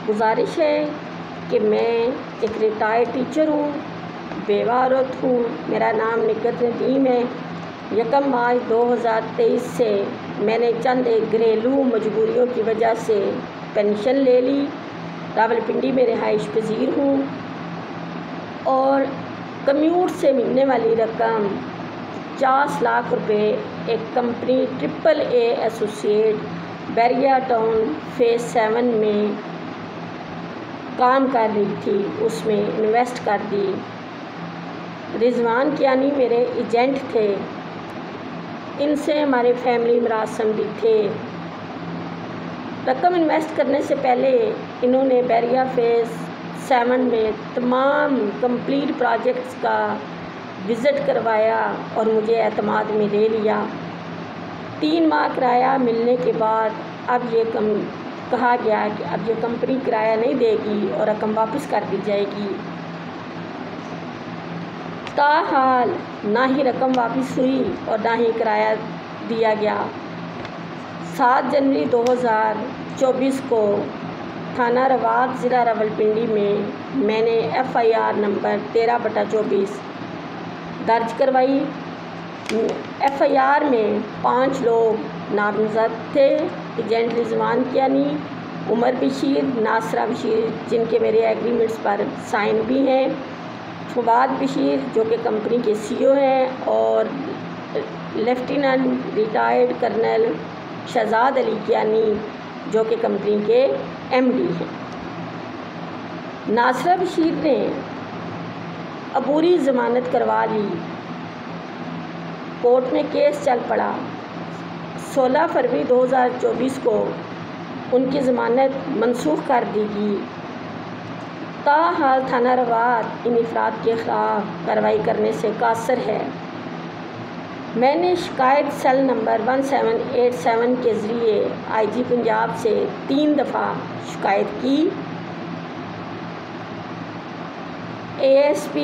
गुजारिश है कि मैं एक रिटायर्ड टीचर हूँ, बेवा औरत हूँ। मेरा नाम निकत नदीम है। 1 मार्च 2023 से मैंने चंद एक घरेलू मजबूरियों की वजह से पेंशन ले ली। रावलपिंडी में रिहाइश पजीर हूँ और कम्यूट से मिलने वाली रकम 50 लाख रुपए एक company AAA associate Bahria Town phase 7 में काम कर रही थी, उसमें इन्वेस्ट कर दी। रिजवान कियानी मेरे एजेंट थे, इनसे हमारे फैमिली मरासम भी थे। रकम इन्वेस्ट करने से पहले इन्होंने बैरिया फेज़ 7 में तमाम कंप्लीट प्रोजेक्ट्स का विज़िट करवाया और मुझे एतमाद में ले लिया। 3 माह किराया मिलने के बाद अब ये कहा गया कि अब ये कंपनी किराया नहीं देगी और रकम वापस कर दी जाएगी। ताहाल ना ही रकम वापस हुई और ना ही किराया दिया गया। 7 जनवरी 2024 को थाना रवात ज़िला रावलपिंडी में मैंने FIR नंबर 13/24 दर्ज करवाई। FIR में 5 लोग नामजद थे। एजेंट रिजवान कियानी, उमर बशीर, नासरा बशीर, जिनके मेरे एग्रीमेंट्स पर साइन भी हैं, फवाद बशीर जो कि कंपनी के CEO हैं, और lieutenant retired colonel Shahzad Ali Kiyani जो कि कंपनी के MD हैं। नासरा बशीर ने अबूरी ज़मानत करवा ली। कोर्ट में केस चल पड़ा। 16 फरवरी 2024 को उनकी ज़मानत मनसूख कर दी गई। ताहाल थाना रवात इन अफराद के ख़िलाफ़ कार्रवाई करने से कासर है। मैंने शिकायत सेल नंबर 1787 के ज़रिए IG पंजाब से 3 दफ़ा शिकायत की। ASP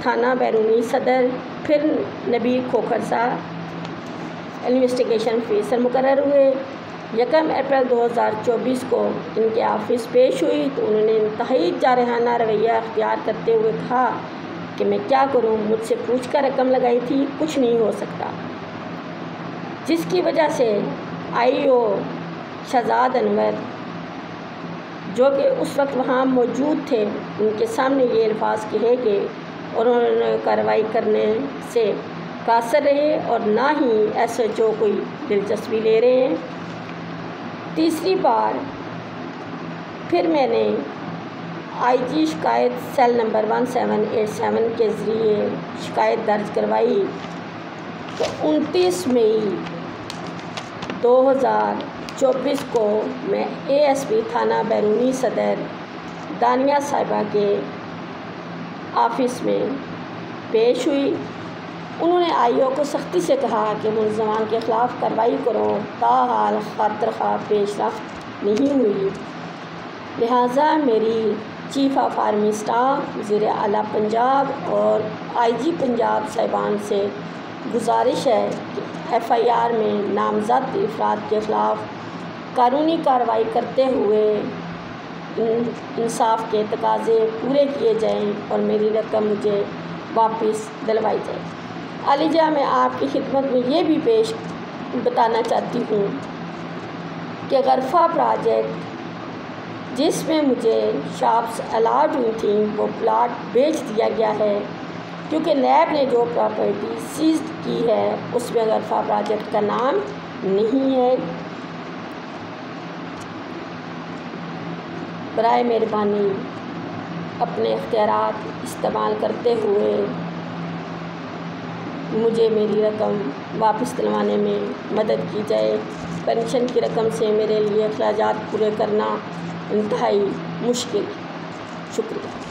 थाना बैरूनी सदर, फिर नबीर खोखर साहब इन्वेस्टिगेशन ऑफिसर मुकर्रर हुए। 1 अप्रैल 2024 को इनके ऑफिस पेश हुई तो उन्होंने इंतहाई जारहाना रवैया अख्तियार करते हुए कहा कि मैं क्या करूं, मुझसे पूछ कर रकम लगाई थी, कुछ नहीं हो सकता। जिसकी वजह से IO शहजाद अनवर जो कि उस वक्त वहाँ मौजूद थे, उनके सामने ये अल्फाज कहे कि और उन्होंने कार्रवाई करने से कासर रहे और ना ही SHO कोई दिलचस्पी ले रहे हैं। तीसरी बार फिर मैंने IG शिकायत सेल नंबर 1787 के ज़रिए शिकायत दर्ज करवाई तो 29 मई 2024 को मैं ASP थाना बैरूनी सदर दानिया साहिबा के ऑफिस में पेश हुई। उन्होंने IO को सख्ती से कहा कि मुलज़मान के ख़िलाफ़ कार्रवाई करो, ताहाल खातिर ख़्वाह पेशरफ्त नहीं हुई। लिहाजा मेरी चीफ़ ऑफ आर्मी स्टाफ, वज़ीर आला पंजाब और IG पंजाब साहिबान से गुजारिश है कि FIR में नामज़द अफराद के ख़िलाफ़ कानूनी कार्रवाई करते हुए इंसाफ के तकाज़े पूरे किए जाएं और मेरी रकम मुझे वापस दिलवाई जाए। अलीजा, मैं आपकी खिदमत में ये भी बताना चाहती हूँ कि गरफा प्रोजेक्ट जिसमें मुझे शॉप्स अलाट हुई थी वो प्लाट बेच दिया गया है, क्योंकि नैब ने जो प्रॉपर्टी सीज की है उसमें गरफा प्रोजेक्ट का नाम नहीं है। बराए मेहरबानी अपने इख्तियारात इस्तेमाल करते हुए मुझे मेरी रकम वापस दिलवाने में मदद की जाए। पेंशन की रकम से मेरे लिए अखराजात पूरे करना इंतहाई मुश्किल। शुक्रिया।